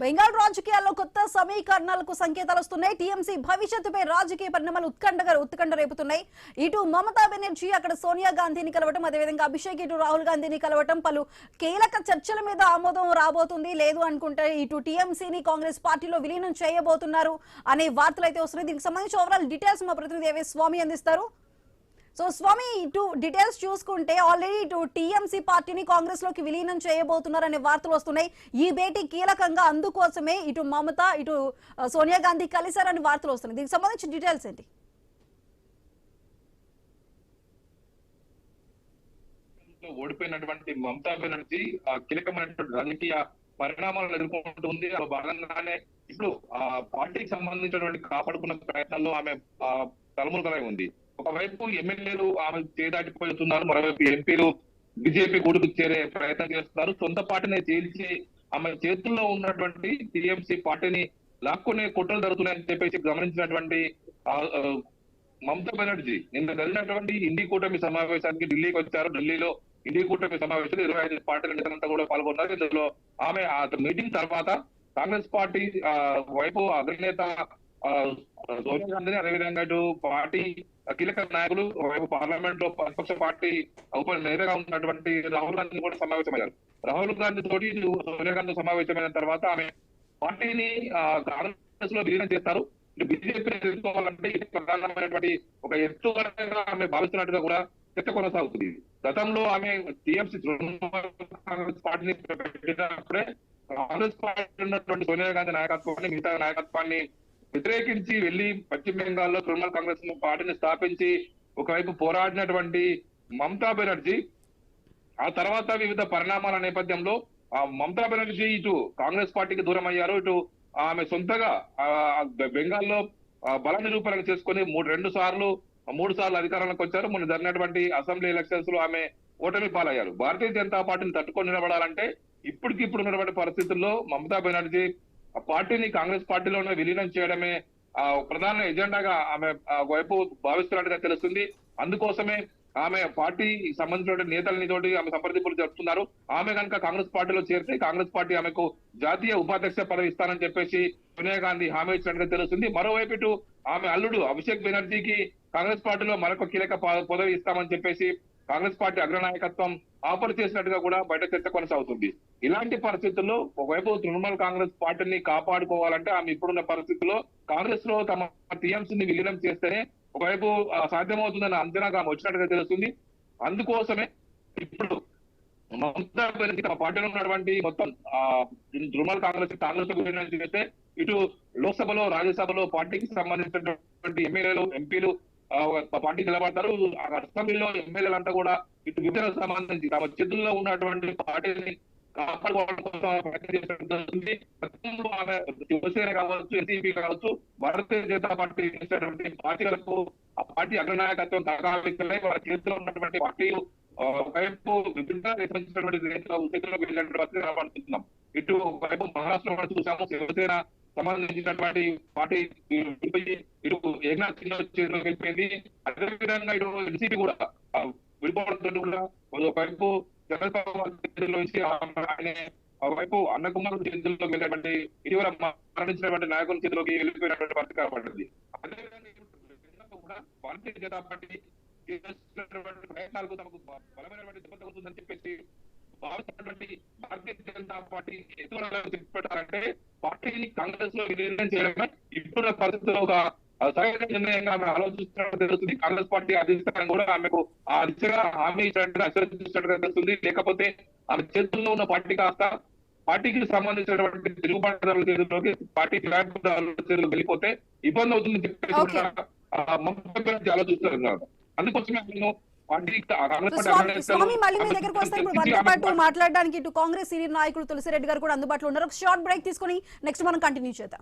బెంగాల్ రాజకీయాల్లో కొత్త సమీకరణాలకు సంకేతాలు వస్తున్నాయి. టీఎంసీ భవిష్యత్తుపై రాజకీయ పరిణామాలు ఉత్కంఠ రేపుతున్నాయి. ఇటు మమతా బెనర్జీ అక్కడ సోనియా గాంధీని కలవటం, అదేవిధంగా అభిషేక్ ఇటు రాహుల్ గాంధీని కలవటం, పలు కీలక చర్చల మీద ఆమోదం రాబోతుంది. లేదు అనుకుంటే ఇటు టీఎంసీని కాంగ్రెస్ పార్టీలో విలీనం చేయబోతున్నారు అనే వార్తలు అయితే వస్తున్నాయి. దీనికి సంబంధించి ఓవరాల్ డీటెయిల్స్ మా ప్రతినిధి ఏవే స్వామి అందిస్తారు. సో స్వామి, ఇటు డీటెయిల్స్ చూసుకుంటే ఆల్రెడీ ఇటు టీఎంసీ పార్టీని కాంగ్రెస్ లోకి విలీనం చేయబోతున్నారనే వార్తలు వస్తున్నాయి. ఈ భేటీ కీలకంగా, అందుకోసమే ఇటు మమత ఇటు సోనియా గాంధీ కలిశారని వార్తలు వస్తున్నాయి. దీనికి సంబంధించిన డీటెయిల్స్ ఏంటి? ఓడిపోయినటువంటి మమతా బెనర్జీ కీలకమైనటువంటి రాజకీయ పరిణామాలను ఎదుర్కొంటుంది. భాగంగానే ఇప్పుడు ఆ పార్టీకి సంబంధించినటువంటి కాపాడుకున్న ప్రయత్నాల్లో ఆమె తలమునకలై ఉంది. ఒకవైపు ఎమ్మెల్యేలు ఆమె చేదాటిపోతున్నారు, మరోవైపు ఎంపీలు బీజేపీ గూడుకు చేరే ప్రయత్నం చేస్తున్నారు. సొంత పార్టీని చీల్చి ఆమె చేతుల్లో ఉన్నటువంటి టీఎంసీ పార్టీని లాక్కునే కుట్రలు జరుగుతున్నాయని చెప్పేసి గమనించినటువంటి మమతా బెనర్జీ నిన్న జరిగినటువంటి ఇండి కూటమి సమావేశానికి ఢిల్లీకి వచ్చారు. ఢిల్లీలో ఇండి కూటమి సమావేశంలో 25 పార్టీల నేతలంతా కూడా పాల్గొన్నారు. ఇందులో ఆమె ఆ మీటింగ్ తర్వాత కాంగ్రెస్ పార్టీ వైపు అగ్రనేత సోనియా గాంధీని, అదేవిధంగా ఇటు పార్టీ కీలక నాయకులు వైపు పార్లమెంట్ లో ప్రతిపక్ష పార్టీ ఉప నేతగా ఉన్నటువంటి రాహుల్ గాంధీ కూడా సమావేశమయ్యారు. రాహుల్ గాంధీ తోటి సోనియా గాంధీ సమావేశమైన తర్వాత ఆమె పార్టీని కాంగ్రెస్ లో విలీనం చేస్తారు. ఇటు బీజేపీని ఎదుర్కోవాలంటే ఇది ప్రధానమైనటువంటి ఒక ఎత్తుగడగా ఆమె భావిస్తున్నట్టుగా కూడా చర్చ కొనసాగుతుంది. గతంలో ఆమె టీఎంసీ కాంగ్రెస్ పార్టీని పెట్టినప్పుడే కాంగ్రెస్ పార్టీ ఉన్నటువంటి సోనియా గాంధీ నాయకత్వాన్ని, మిగతా నాయకత్వాన్ని వ్యతిరేకించి వెళ్లి పశ్చిమ బెంగాల్లో తృణమూల్ కాంగ్రెస్ పార్టీని స్థాపించి ఒకవైపు పోరాడినటువంటి మమతా బెనర్జీ ఆ తర్వాత వివిధ పరిణామాల నేపథ్యంలో మమతా బెనర్జీ ఇటు కాంగ్రెస్ పార్టీకి దూరం అయ్యారు. ఇటు ఆమె సొంతగా బెంగాల్లో బల నిరూపణ చేసుకుని మూడు సార్లు అధికారంలోకి వచ్చారు. మొన్న జరిగినటువంటి అసెంబ్లీ ఎలక్షన్స్ లో ఆమె ఓటమి పాలయ్యారు. భారతీయ జనతా పార్టీని తట్టుకొని నిలబడాలంటే ఇప్పటికిప్పుడు ఉన్నటువంటి పరిస్థితుల్లో మమతా బెనర్జీ ఆ పార్టీని కాంగ్రెస్ పార్టీలోనే విలీనం చేయడమే ప్రధాన ఎజెండాగా ఆమె వైపు భావిస్తున్నట్టుగా తెలుస్తుంది. అందుకోసమే ఆమె పార్టీ సంబంధించిన నేతలని తోటి ఆమె సంప్రదింపులు జరుపుతున్నారు. ఆమె కనుక కాంగ్రెస్ పార్టీలో చేరితే కాంగ్రెస్ పార్టీ ఆమెకు జాతీయ ఉపాధ్యక్ష పదవి ఇస్తానని చెప్పేసి సోనియా గాంధీ హామీ ఇచ్చినట్టుగా తెలుస్తుంది. మరోవైపు ఇటు ఆమె అల్లుడు అభిషేక్ బెనర్జీకి కాంగ్రెస్ పార్టీలో మరొక కీలక పదవి ఇస్తామని చెప్పేసి కాంగ్రెస్ పార్టీ అగ్రనాయకత్వం ఆఫర్ చేసినట్టుగా కూడా బయట చర్చ కొనసాగుతుంది. ఇలాంటి పరిస్థితుల్లో ఒకవైపు తృణమూల్ కాంగ్రెస్ పార్టీని కాపాడుకోవాలంటే ఆమె ఇప్పుడున్న పరిస్థితుల్లో కాంగ్రెస్ లో తమ టీఎంసీని విలీనం చేస్తేనే ఒకవైపు సాధ్యమవుతుందని అంచనాగా ఆమె వచ్చినట్టుగా తెలుస్తుంది. అందుకోసమే ఇప్పుడు మమతా బెనర్జీ తమ పార్టీలో ఉన్నటువంటి మొత్తం తృణమూల్ కాంగ్రెస్ విలీనం చేస్తే ఇటు లోక్సభలో, రాజ్యసభలో పార్టీకి సంబంధించినటువంటి ఎమ్మెల్యేలు, ఎంపీలు పార్టీ నిలబడతారు. అసెంబ్లీలో ఎమ్మెల్యేలంతా కూడా ఇటు విభజన సంబంధించి తమ చేతుల్లో ఉన్నటువంటి పార్టీని కాపాడుకోవడం కోసం ప్రయత్నం చేసినట్టు గతంలో ఆమె శివసేన కావచ్చు, ఎన్సీపీ కావచ్చు, భారతీయ జనతా పార్టీ చేసినటువంటి పార్టీలకు ఆ పార్టీ అగ్రనాయకత్వం తగావికలై వాళ్ళ చేతిలో ఉన్నటువంటి పార్టీలు ఒకవైపు విభిన్న సంబంధించినటువంటి చేతుల్లోకి వెళ్ళినటువంటి పరిస్థితి కనబడుతున్నాం. ఇటు ఒకవైపు మహారాష్ట్రలో చూసాము, శివసేన సంబంధించినటువంటి పార్టీ ఇటు ఏకనాథ్ సింగ్ చేతిలోకి వెళ్ళిపోయింది. అదేవిధంగా ఇటు ఎన్సీపీ కూడా విడిపోవడంతో కూడా ఒకవైపు చంద్రబాబు చేతుల్లో నుంచి ఆయన ఒకవైపు అన్నకుమారు చేతుల్లోకి వెళ్ళినటువంటి ఇటీవల మరణించినటువంటి నాయకుల చేతిలోకి వెళ్ళిపోయినటువంటి పరిస్థితి కనబడింది. అదేవిధంగా కూడా భారతీయ జనతా పార్టీ చేస్తున్నటువంటి ప్రయత్నాలకు తమకు బలమైనటువంటి దెబ్బ తగ్గుతుందని చెప్పేసి భావిస్తున్నటువంటి భారతీయ జనతా పార్టీ ఎత్తుగడలు చెప్పారంటే పార్టీని కాంగ్రెస్ లో విలీనం చేయడమే ఇప్పుడున్న పరిస్థితుల్లో ఒక సరైన నిర్ణయంగా ఆమె ఆలోచిస్తున్నట్టు తెలుస్తుంది. కాంగ్రెస్ పార్టీ అధిష్టానం కూడా ఆమెకు ఆ దిశగా హామీ ఇచ్చినట్టుగా ఆశీర్వదించినట్టుగా తెలుస్తుంది. లేకపోతే ఆమె చేతుల్లో ఉన్న పార్టీ కాస్త పార్టీకి సంబంధించినటువంటి తిరుగుబాటుదారుల చేతుల్లోకి, పార్టీ ఫిరాయింపుదారుల చేతులకు వెళ్ళిపోతే ఇబ్బంది అవుతుందని చెప్పేసి మమతా ఆలోచిస్తున్నారు. అందుకోసమే నేను స్వామి మళ్ళీ మీ దగ్గరకు వస్తే ఇప్పుడు మనతో పాటు మాట్లాడడానికి ఇటు కాంగ్రెస్ సీనియర్ నాయకులు తులసిరెడ్డి గారు కూడా అందుబాటులో ఉన్నారు. ఒక షార్ట్ బ్రేక్ తీసుకుని నెక్స్ట్ మనం కంటిన్యూ చేద్దాం.